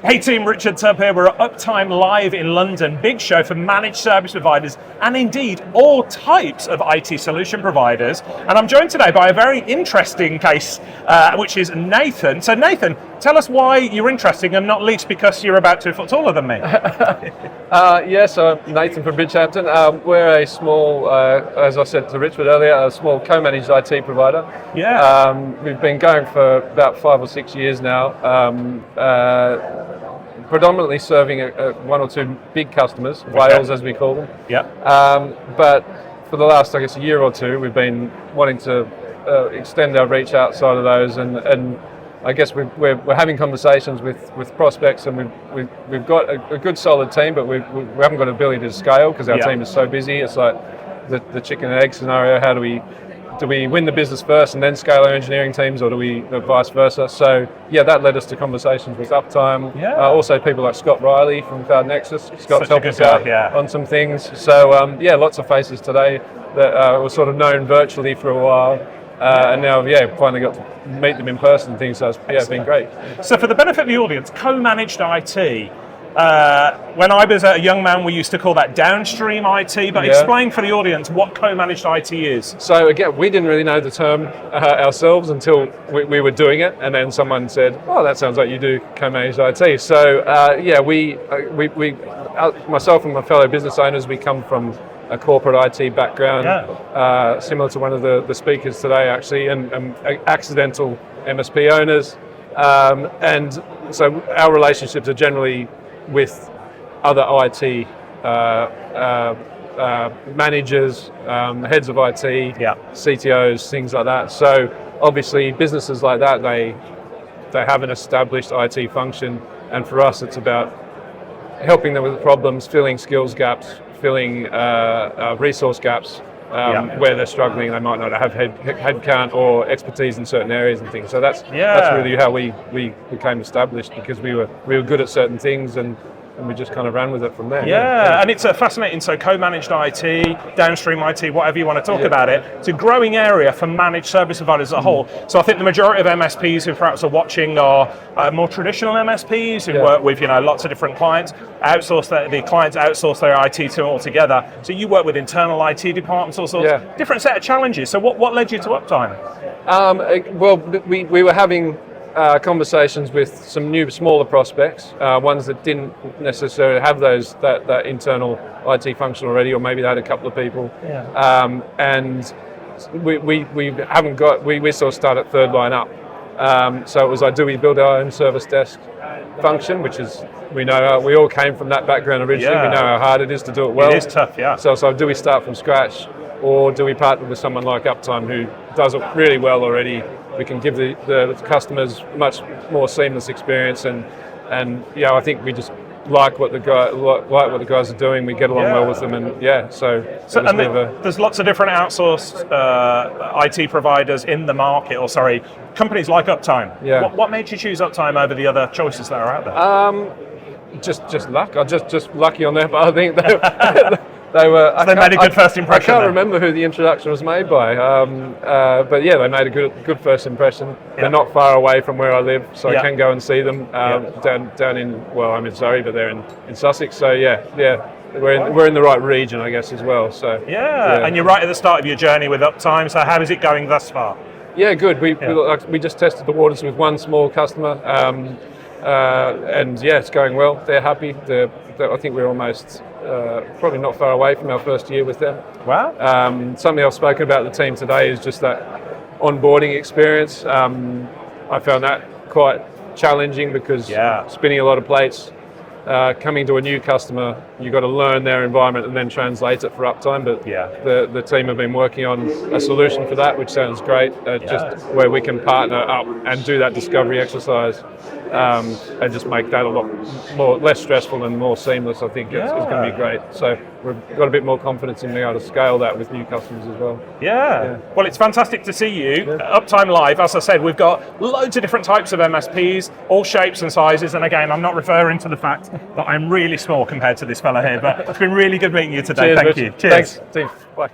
Hey team, Richard Tubb here. We're at Uptime Live in London. Big show for managed service providers and indeed all types of IT solution providers. And I'm joined today by a very interesting case, which is Nathan. So Nathan, tell us why you're interesting, and not least because you're about 2 foot taller than me. So Nathan from Bridgehampton. We're a small, as I said to Richard earlier, a small co-managed IT provider. Yeah. We've been going for about 5 or 6 years now. Predominantly serving 1 or 2 big customers, whales as we call them. Yeah. But for the last, I guess, a year or two, we've been wanting to extend our reach outside of those, and I guess we're having conversations with prospects, and we've got a good solid team, but we haven't got an ability to scale because our team is so busy. It's like the chicken and egg scenario. How do we win the business first and then scale our engineering teams, or do we vice versa? So yeah, that led us to conversations with Uptime. Yeah. Also people like Scott Riley from Cloud Nexus. Scott's helped us out on some things. So lots of faces today that were sort of known virtually for a while. And now, finally got to meet them in person and things. So it's been great. So for the benefit of the audience, co-managed IT, when I was a young man, we used to call that downstream IT, but explain for the audience what co-managed IT is. So again, we didn't really know the term ourselves until we were doing it, and then someone said, "Oh, that sounds like you do co-managed IT." So we myself and my fellow business owners, we come from a corporate IT background, similar to one of the speakers today actually, and accidental MSP owners, and so our relationships are generally with other IT managers, heads of IT, CTOs, things like that. So obviously businesses like that, they have an established IT function, and for us it's about helping them with problems, filling skills gaps, filling resource gaps where they're struggling. They might not have headcount or expertise in certain areas and things. So that's really how we became established, because we were good at certain things, and we just kind of ran with it from there. And it's a fascinating, so co-managed IT, downstream IT, whatever you want to talk about it, it's a growing area for managed service providers as a whole. So I think the majority of MSPs who perhaps are watching are more traditional MSPs who work with lots of different clients, the clients outsource their IT to altogether. So you work with internal IT departments, all sorts, different set of challenges. So what led you to Uptime? We were having conversations with some new smaller prospects, ones that didn't necessarily have that internal IT function already, or maybe they had a couple of people. And we haven't got, we sort of start at third line up. So it was like, do we build our own service desk function, which is, we know we all came from that background originally. We know how hard it is to do it well. It is tough, So do we start from scratch, or do we partner with someone like Uptime who does it really well already? We can give the customers much more seamless experience, and I think we just like what the guys are doing. We get along well with them, and there's lots of different outsourced IT providers in the market, companies like Uptime. What made you choose Uptime over the other choices that are out there? Just luck. I just lucky on that, but I think they were. So they made a good first impression. I can't remember who the introduction was made by, but they made a good first impression. They're not far away from where I live, so I can go and see them down in. Well, I'm in Surrey, but they're in Sussex. So we're in the right region, I guess, as well. So and you're right at the start of your journey with Uptime. So how is it going thus far? Yeah, good. We just tested the waters with one small customer. It's going well. They're happy. I think we're almost probably not far away from our first year with them. Wow. Something I've spoken about the team today is just that onboarding experience. I found that quite challenging because spinning a lot of plates. Coming to a new customer, you've got to learn their environment and then translate it for Uptime. But the team have been working on a solution for that, which sounds great. Just where we can partner up and do that discovery exercise, and just make that a lot less stressful and more seamless. I think it's going to be great. So we've got a bit more confidence in being able to scale that with new customers as well. Well, it's fantastic to see you. Uptime Live, as I said, we've got loads of different types of MSPs, all shapes and sizes. And again, I'm not referring to the fact that I'm really small compared to this fella here, but it's been really good meeting you today. Thank you. Cheers. Thanks, team. Bye.